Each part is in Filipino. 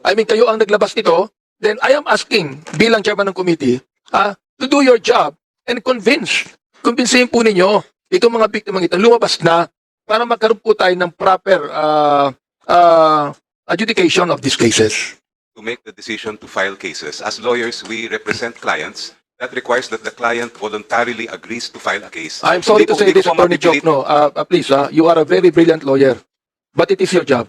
I mean, kayo ang naglabas nito, then I am asking, bilang chairman ng committee, to do your job and convincehin po ninyo itong mga biktimang ito, lumabas na para magkaroon po tayo ng proper adjudication of these cases. To make the decision to file cases. As lawyers, we represent clients. That requires that the client voluntarily agrees to file a case. I'm sorry to say Hindi this, ko Attorney mapipilit- Jokno. Please, you are a very brilliant lawyer. But it is your job.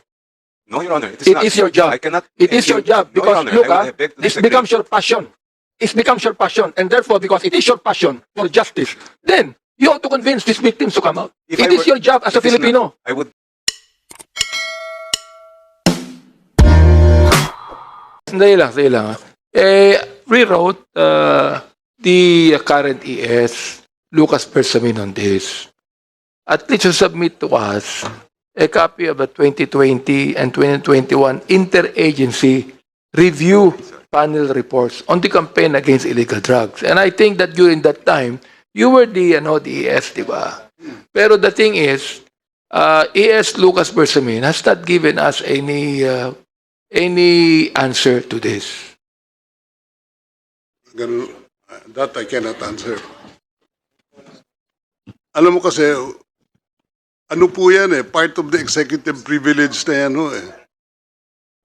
No, Your Honor, it is It not. is your job. I cannot. It is your job No, Your because, Honor, look, I would beg to this disagree. becomes your passion. It becomes your passion. And therefore, because it is your passion for justice, then you have to convince these victims to come out. If It I is were- your job as a it is not. Filipino. I would. Sandali lang. Rewrote the current ES, Lucas Bersamin, on this. At least to submit to us a copy of a 2020 and 2021 interagency review panel reports on the campaign against illegal drugs. And I think that during that time, you were the ES, di ba? Pero the thing is, ES Lucas Bersamin has not given us any answer to this. Ganun, that I cannot answer. Alam mo kasi, ano po yan part of the executive privilege na yan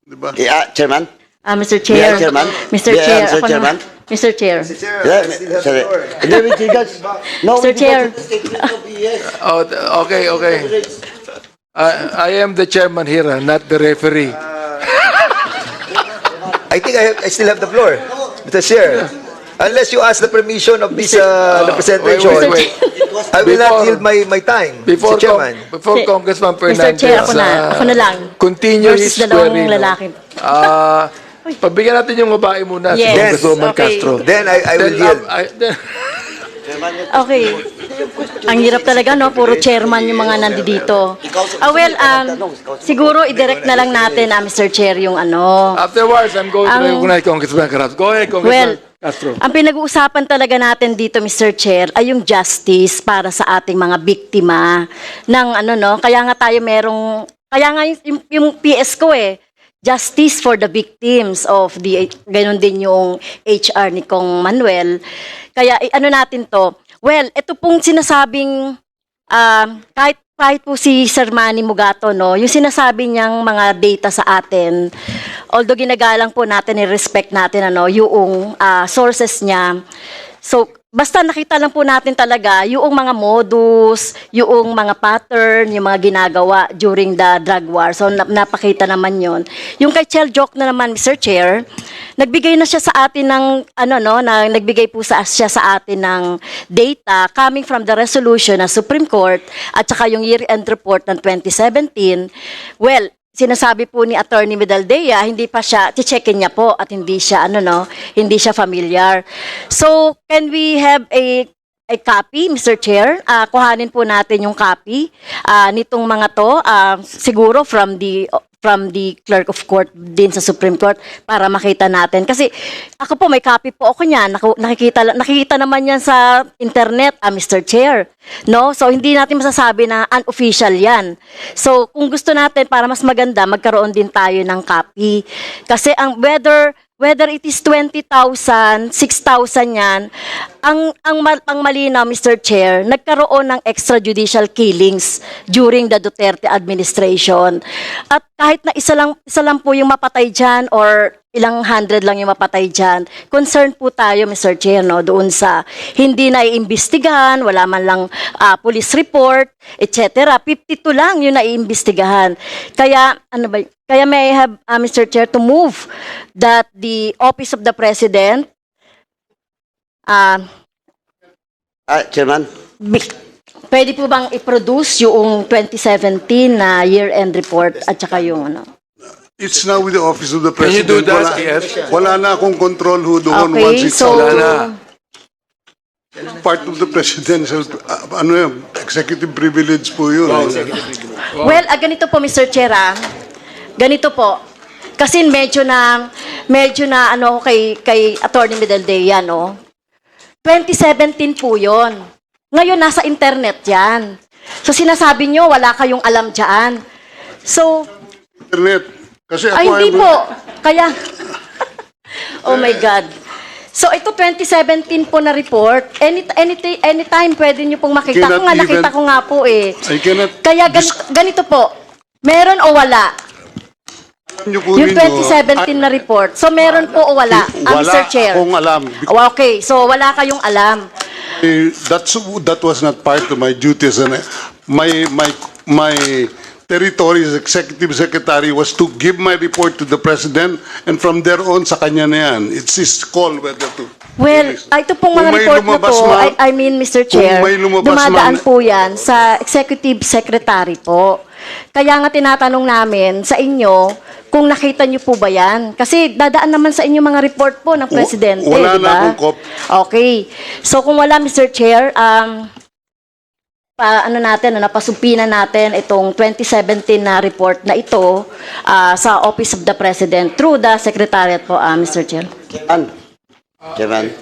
Di ba? Chairman? Mr. Chair. Yeah, Chairman. Mr. Yeah, Chair. Mr. ako Chairman. na- Mr. Chair. Yeah, sorry. And then we guys, no, Mr. Chair. Oh, okay. I am the chairman here, not the referee. I think I still have the floor, Mr. Chair. Unless you ask the permission of this representation, wait. I will not Before- yield my time, Before, Mr. Chairman. before Si- Congressman Mr. Fernandez, Chair, ako na lang. continue Versus his dalawang query. lalaki. Pagbigyan natin yung babae muna, si Yes, Congresswoman okay. Castro. Then I will yield. Okay. Ang hirap talaga, no? Puro chairman yung mga nandito. Siguro i-direct na lang natin, Mr. Chair, yung ano. Afterwards, I'm going to recognize Congressman Castro. Go ahead, Congressman Castro. Ang pinag-uusapan talaga natin dito, Mr. Chair, ay yung justice para sa ating mga biktima ng ano, no? Kaya nga tayo kaya nga yung PS ko Justice for the victims of ganun din yung HR ni Kong Manuel. Kaya ano natin to? Well, ito pong sinasabing kahit po si Sir Manny Mugato, no, yung sinasabi niyang mga data sa atin, although ginagalang po natin, i-respect natin yung sources niya. So, basta nakita lang po natin talaga yung mga modus, yung mga pattern, yung mga ginagawa during the drug war. So, napakita naman yon. Yung kay Chel Joke na naman, Mr. Chair, nagbigay na siya sa atin ng, nagbigay po siya sa atin ng data coming from the resolution ng Supreme Court at saka yung year-end report ng 2017. Well, sinasabi po ni Attorney Medaldea, hindi pa siya, checkin niya po at hindi siya, hindi siya familiar. So, can we have a copy, Mr. Chair? Kuhanin po natin yung copy nitong mga to, siguro from the clerk of court din sa Supreme Court para makita natin. Kasi ako po, may copy po ako niyan. Nakikita naman yan sa internet, Mr. Chair. No? So, hindi natin masasabi na unofficial yan. So, kung gusto natin, para mas maganda, magkaroon din tayo ng copy. Kasi ang whether it is 20,000, 6,000 yan, ang malinaw, Mr. Chair, nagkaroon ng extrajudicial killings during the Duterte administration. At kahit na isa lang po yung mapatay dyan or ilang hundred lang yung mapatay dyan, concerned po tayo, Mr. Chair, no, doon sa hindi na iimbestigahan, wala man lang police report, etc. 52 lang yung naiimbestigahan. Kaya, kaya may I have, Mr. Chair, to move that the Office of the President Chairman? pwede po bang i-produce yung 2017 na year-end report at saka yung It's now with the Office of the Can you President. do that, yes? Wala na akong control doon Okay, once it's so Wala na. part of the presidential, executive privilege po yun. well, ganito po, Mr. Chair, ganito po. Kasi medyo na kay Attorney Medaldea, no? 2017 po yon. Ngayon, nasa internet yan. So, sinasabi nyo, wala kayong alam dyan. So, Internet. Kasi ako Ay, hindi ay- po. Kaya, oh my God. So, ito 2017 po na report. Anytime pwede nyo pong makita. Cannot Kung nga, nakita even- ko nga po eh. I cannot Kaya ganito po. Meron o wala? Alam niyo po Yung ninyo, 2017 na report. So, meron po o wala? wala Mr. Chair. akong alam. Oh, okay, so wala kayong alam. That was not part of my duties, and my territory's executive secretary was to give my report to the president, and from there on sa kanya na yan. It's his call whether to. Well, ito pong Kung mga may report na lumabas, po, ma'am, I mean, Mr. Chair, may lumabas, dumadaan ma'am, po yan sa executive secretary po. Kaya nga tinatanong namin sa inyo kung nakita niyo po ba yan. Kasi dadaan naman sa inyo mga report po ng presidente, wala di na ba? akong Okay. So kung wala, Mr. Chair, napasumpinan natin itong 2017 na report na ito sa Office of the President through the Secretariat po, Mr. Chair. Chairman. Chairman.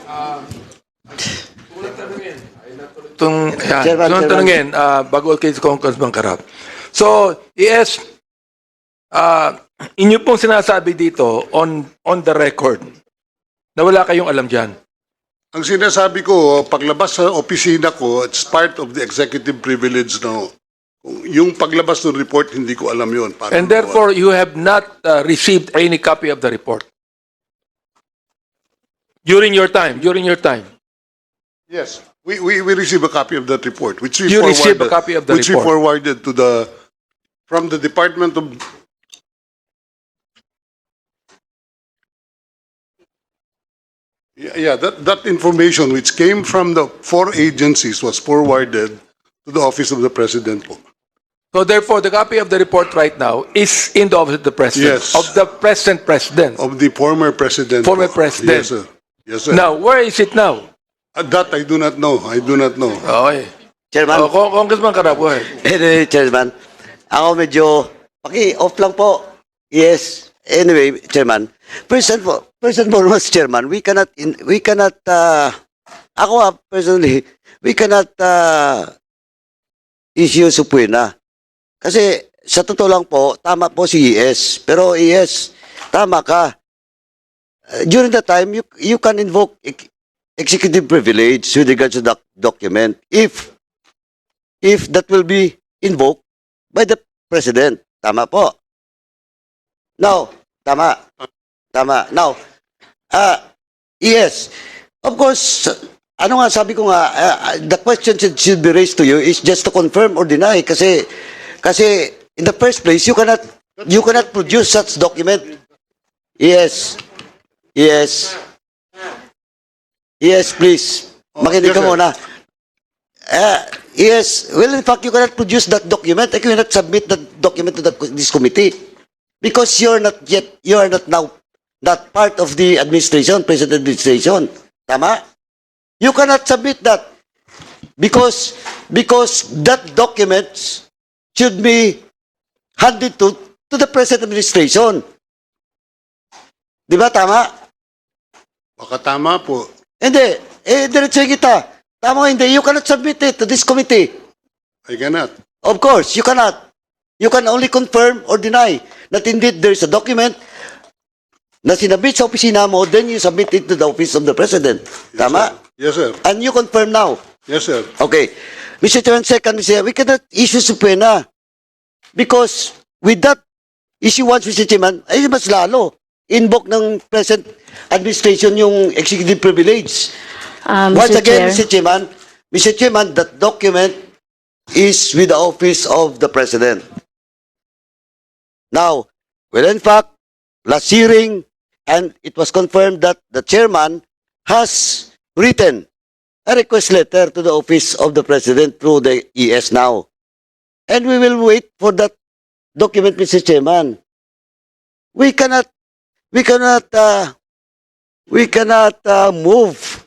Tanungin, bago kay Congressman Karap. So, yes, inyo pong sinasabi dito on the record na wala kayong alam dyan. Ang sinasabi ko, paglabas sa opisina ko, it's part of the executive privilege na yung paglabas ng report, hindi ko alam yun. Paano And therefore, you have not received any copy of the report. During your time. Yes, we received a copy of that report, which we You forwarded, received a copy of the which we report. forwarded to from the Department of. Yeah, that information which came from the 4 agencies was forwarded to the Office of the President po. So therefore, the copy of the report right now is in the office of the president. Yes. Of the present president. Of the former president. Former po. president. Yes, sir. Yes, sir. Now, where is it now? That I do not know. I do not know. Okay. Chairman. Congressman Karap, go ahead. Anyway, Chairman. Ako medyo, off lang po. Yes. Anyway, Chairman. First and foremost, Chairman, personally, we cannot issue subpoena. Kasi sa totoo lang po, tama po si ES. Pero ES, tama ka. During that time, you can invoke executive privilege with regards to that document if that will be invoked by the President. Tama po. Now, tama. Now, yes, of course, ano nga sabi ko nga, the question should be raised to you is just to confirm or deny kasi in the first place, you cannot produce such document. Yes, please. Makinig ka yes, sir. muna. Yes, well, in fact, you cannot produce that document. You cannot submit that document to this committee because you are not now not part of the administration, present administration. Tama? You cannot submit that because that document should be handed to the present administration. Di ba tama? Baka tama po. Hindi. Diretso kita. Tama hindi. You cannot submit it to this committee. I cannot. Of course, you cannot. You can only confirm or deny that indeed there is a document na sinabit sa opisina mo, then you submit it to the office of the President. Tama? Yes, sir. And you confirm now. Yes, sir. Okay. Mr. Chairman, second, Mr. Chairman, we cannot issue subpoena because with that issue once, Mr. Chairman, ay mas lalo. Invoke ng present administration yung executive privilege. Once Mr. again, Chair. Mr. Chairman, that document is with the office of the President. Now, well, in fact, last hearing, and it was confirmed that the chairman has written a request letter to the office of the President through the ES now. And we will wait for that document, Mr. Chairman. We cannot move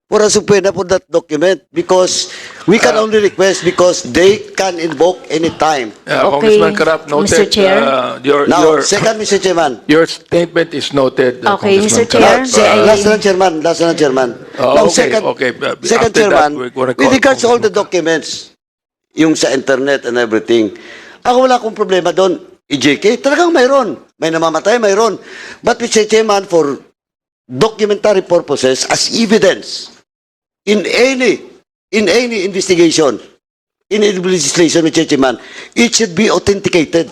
for a subpoena for that document because we can only request because they can invoke any time. Okay, Congressman Karap, noted. Mr. Chair. Now, second, Mr. Chairman. Your statement is noted. Okay, Congressman Mr. Chair. Karap. Say I- Last na, Chairman. Now, okay, second, okay. second After that, Chairman, we're gonna with call regards to all the Congressman documents, yung sa internet and everything, ako wala akong problema doon. EJK? Talagang mayroon. May namamatay, mayroon. But Mr. Chairman, for documentary purposes, as evidence, in any investigation, in any legislation, Mr. Chairman, it should be authenticated.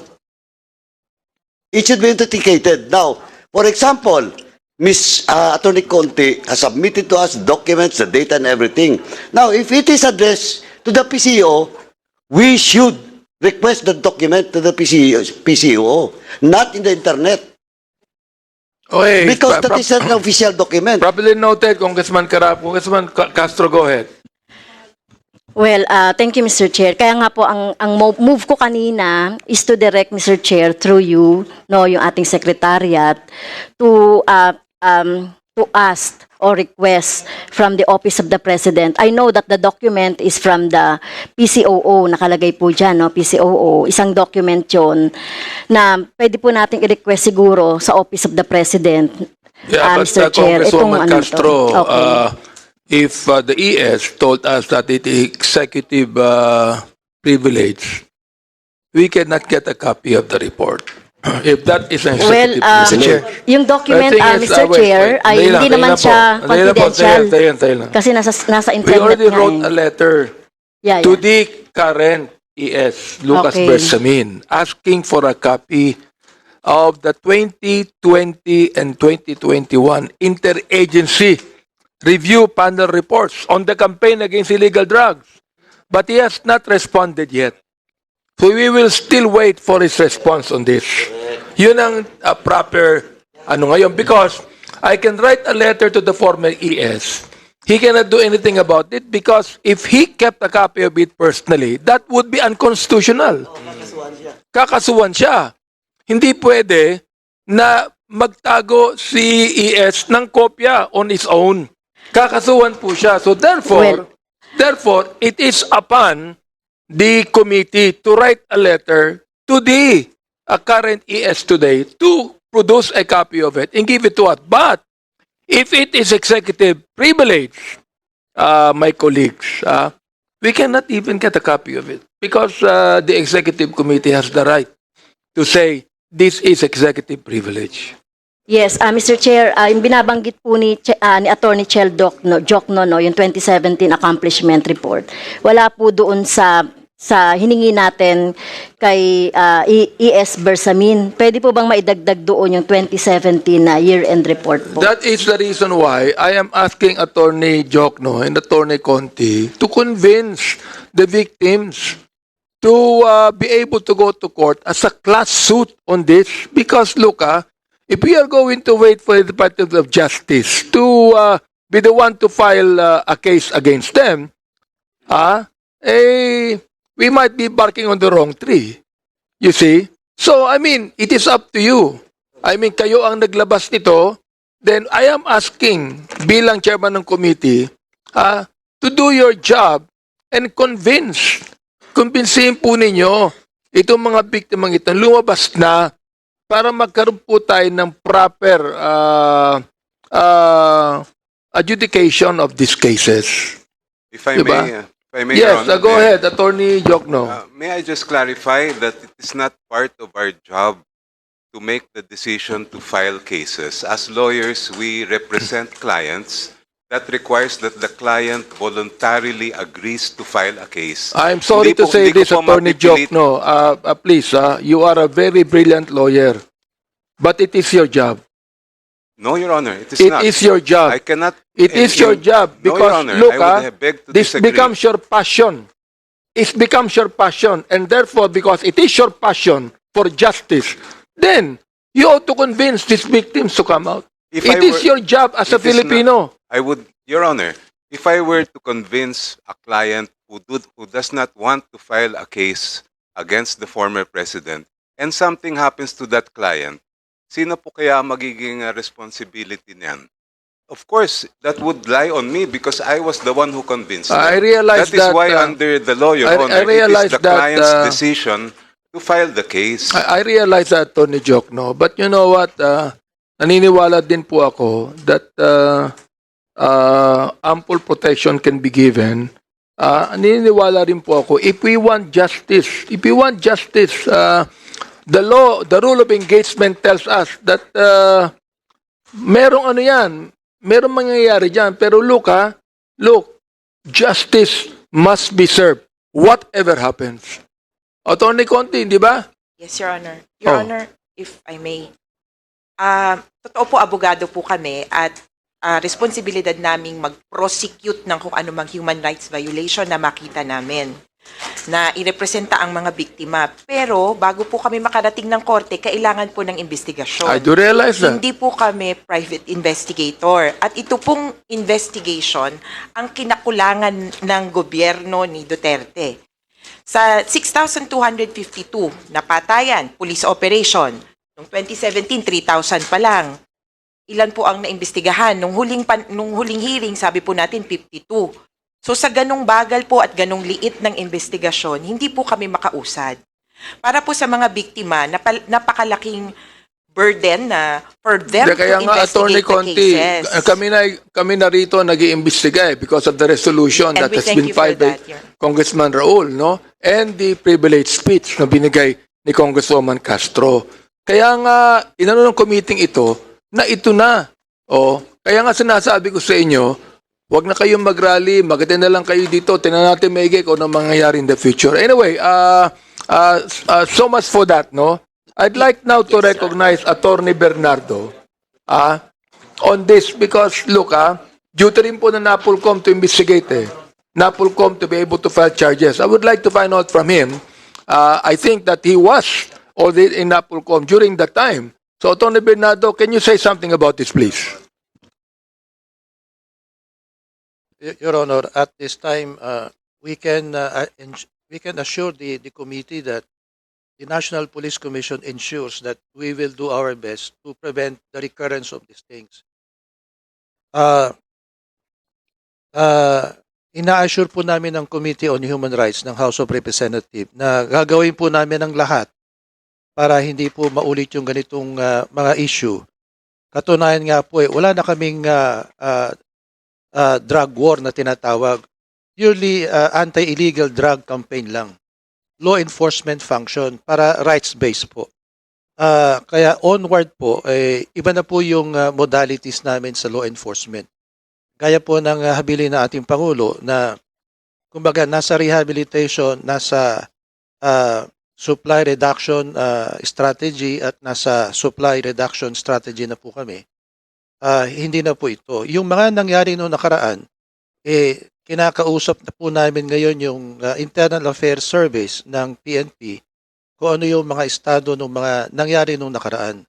It should be authenticated. Now, for example, Ms. Attorney Conte has submitted to us documents, the data and everything. Now, if it is addressed to the PCO, we should request the document to the PCO, not in the internet. Okay. Because that is an official document. Properly noted, Congressman Carap. Congressman Castro, go ahead. Well, thank you, Mr. Chair. Kaya nga po, ang move ko kanina is to direct, Mr. Chair, through you, no, yung ating secretariat, to ask or request from the Office of the President. I know that the document is from the PCOO, nakalagay po dyan, no, PCOO. Isang document yun na pwede po nating i-request siguro sa Office of the President. Yeah, but Mr. Chair, Congresswoman itong Castro, Okay. if the ES told us that it is executive privilege, we cannot get a copy of the report. If that is an Well, executive privilege. yung document, The thing is, Mr. wait, Chair, wait. ay Dali lang, hindi dali naman lang po. siya Dali lang po, confidential. tayo lang. Kasi nasa We internet already niya wrote eh. a letter Yeah, to yeah. the current ES, Lucas Okay. Bersamin, asking for a copy of the 2020 and 2021 interagency review panel reports on the campaign against illegal drugs. But he has not responded yet. So we will still wait for his response on this. Yun ang proper ngayon, because I can write a letter to the former ES. He cannot do anything about it because if he kept a copy of it personally, that would be unconstitutional. Kakasuhan siya. Hindi pwede na magtago si ES ng kopya on his own. Kakasuhan po siya. So therefore, it is upon the committee to write a letter to the current ES today to produce a copy of it and give it to us. But if it is executive privilege, my colleagues, we cannot even get a copy of it because the executive committee has the right to say this is executive privilege. Yes, Mr. Chair, yung binabanggit po ni Attorney Chel Jokno, no, yung 2017 accomplishment report. Wala po doon sa hiningi natin kay ES Bersamin. Pwede po bang maidagdag doon yung 2017 na year-end report po? That is the reason why I am asking Attorney Jokno and Attorney Conti to convince the victims to be able to go to court as a class suit on this. Because look, if we are going to wait for the Department of Justice to be the one to file a case against them, we might be barking on the wrong tree. You see? So, I mean, it is up to you. I mean, kayo ang naglabas nito, then I am asking, bilang chairman ng committee, to do your job and Kumbinsihin po ninyo itong mga biktimang ito, lumabas na para magkaroon po tayo ng proper adjudication of these cases. If I Diba? may, Your Yes, Honor, go ahead, Attorney Jokno. May I just clarify that it is not part of our job to make the decision to file cases. As lawyers, we represent clients. That requires that the client voluntarily agrees to file a case. I'm sorry to say Hindi this, ko po Attorney mapipilit. Jokno. Please, you are a very brilliant lawyer. But it is your job. No, Your Honor, it is It not. is your job. I cannot. It is your job No, Your because Honor, look, I would beg to this disagree. becomes your passion. It becomes your passion, and therefore, because it is your passion for justice, then you ought to convince these victims to come out. If It I is were- your job as a it is Filipino. I would, Your Honor, if I were to convince a client who does not want to file a case against the former president, and something happens to that client, sino po kaya magiging responsibility niyan? Of course, that would lie on me because I was the one who convinced them. I realize That is that, why under the law, Your I Honor, it realize is the that, client's decision to file the case. I realize that, Attorney Jokno, but you know what? Naniniwala din po ako that ample protection can be given. Naniniwala rin po ako, if we want justice, the rule of engagement tells us that merong ano yan, merong mangyayari dyan. Pero look, justice must be served, whatever happens. Attorney Conti, di ba? Yes, Your Honor. Your Oh. Honor, if I may. Totoo po, abogado po kami at responsibilidad naming mag-prosecute ng kung anumang human rights violation na makita namin na irepresenta ang mga biktima. Pero bago po kami makarating ng korte, kailangan po ng investigasyon. I do realize that. Hindi po kami private investigator. At ito pong investigation ang kinakulangan ng gobyerno ni Duterte. Sa 6,252 napatayan, police operation. Noong 2017, 3,000 pa lang. Ilan po ang naimbestigahan? Nung huling hearing, sabi po natin 52. So sa ganong bagal po at ganong liit ng investigasyon, hindi po kami makausad. Para po sa mga biktima, napakalaking burden na for them Hindi, kaya to nga, Attorney investigate the Conti, cases. kami na rito nag-iimbestiga because of the resolution And that we has thank been you for filed by that, Your Congressman Raul, no? And the privileged speech na binigay ni Congresswoman Castro. Kaya nga, inano ng committee ito, na ito na. Kaya nga sinasabi ko sa inyo, wag na kayong mag-rally, mag-attend na lang kayo dito, tinan natin maigi kung ano mangyayari in the future. Anyway, so much for that, no? I'd like now to recognize Attorney Bernardo on this because, look, duty rin po na NAPOLCOM to investigate NAPOLCOM to be able to file charges. I would like to find out from him. I think that he was already in NAPOLCOM during that time. So, Attorney Bernardo, can you say something about this, please? Your Honor, at this time, we can assure the committee that the National Police Commission ensures that we will do our best to prevent the recurrence of these things. Ina-assure po namin ng Committee on Human Rights ng House of Representatives na gagawin po namin ang lahat para hindi po maulit yung ganitong mga issue. Katunayan nga po, wala na kaming drug war na tinatawag. Purely anti-illegal drug campaign lang. Law enforcement function para rights-based po. Kaya onward po, iba na po yung modalities namin sa law enforcement. Gaya po ng habilin ng ating Pangulo na kumbaga nasa rehabilitation, nasa supply reduction strategy at nasa supply reduction strategy na po kami. Hindi na po ito. Yung mga nangyari noong nakaraan, kinakausap na po namin ngayon yung Internal Affairs Service ng PNP kung ano yung mga estado ng mga nangyari noong nakaraan.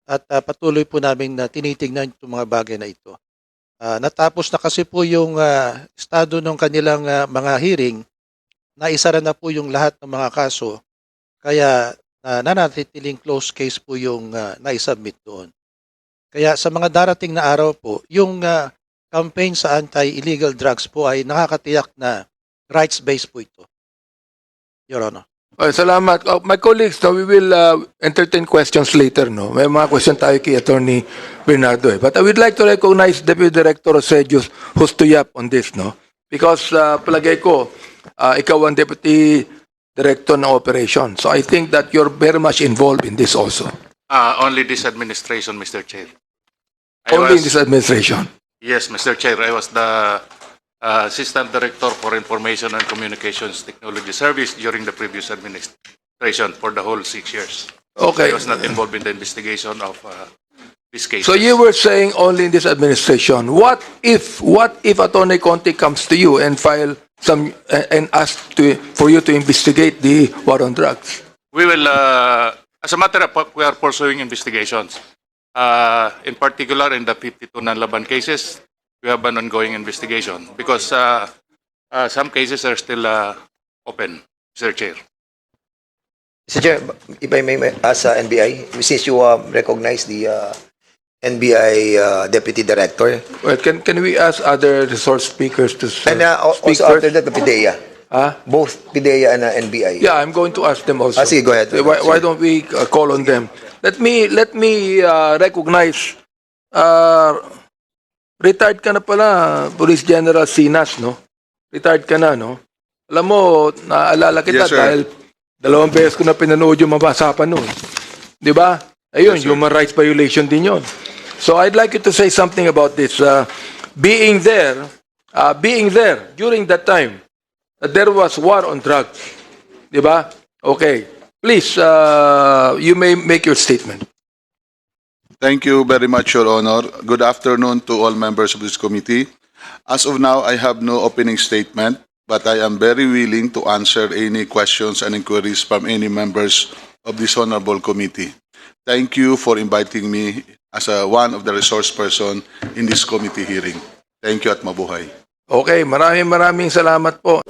At patuloy po namin na tinitingnan itong mga bagay na ito. Natapos na kasi po yung estado ng kanilang mga hearing, naisara na po yung lahat ng mga kaso, kaya nanatitiling close case po yung naisubmit doon. Kaya sa mga darating na araw po, yung campaign sa anti-illegal drugs po ay nakakatiyak na rights-based po ito. Your Honor. Salamat. My colleagues, we will entertain questions later, no? May mga question tayo kay Attorney Bernardo. But I would like to recognize Deputy Director Osejus who's to yap on this, no? Because palagay ko, ikaw ang Deputy Director ng Operation. So I think that you're very much involved in this also. Only this administration, Mr. Chair. Only in this administration. Yes, Mr. Chair. I was the Assistant Director for Information and Communications Technology Service during the previous administration for the whole 6 years. Okay. I was not involved in the investigation of this case. So you were saying only in this administration. What if Attorney Conti comes to you and file some and ask for you to investigate the war on drugs? We will, as a matter of fact, we are pursuing investigations. In particular, in the 52 non-laban cases, we have an ongoing investigation because some cases are still open, Mr. Chair. Mr. Chair, if I may ask NBI, since you recognize the NBI Deputy Director, Well, can we ask other resource speakers to and speak also after first? that, the PIDEA. Both PIDEA and NBI. Yeah, I'm going to ask them also. Sige, go ahead. Why don't we call on them? Let me recognize retired ka na pala, Police General Sinas, no? Retired ka na, no? Alam mo, naalala kita Yes, sir. dahil 2 beses ko na pinanood yung mabasapan nun. Di ba? Ayun, human rights violation din yon. So I'd like you to say something about this. Being there during that time, there was war on drugs. Di ba? Okay. Please, you may make your statement. Thank you very much, Your Honor. Good afternoon to all members of this committee. As of now, I have no opening statement, but I am very willing to answer any questions and inquiries from any members of this honorable committee. Thank you for inviting me as one of the resource person in this committee hearing. Thank you at mabuhay. Okay, maraming salamat po.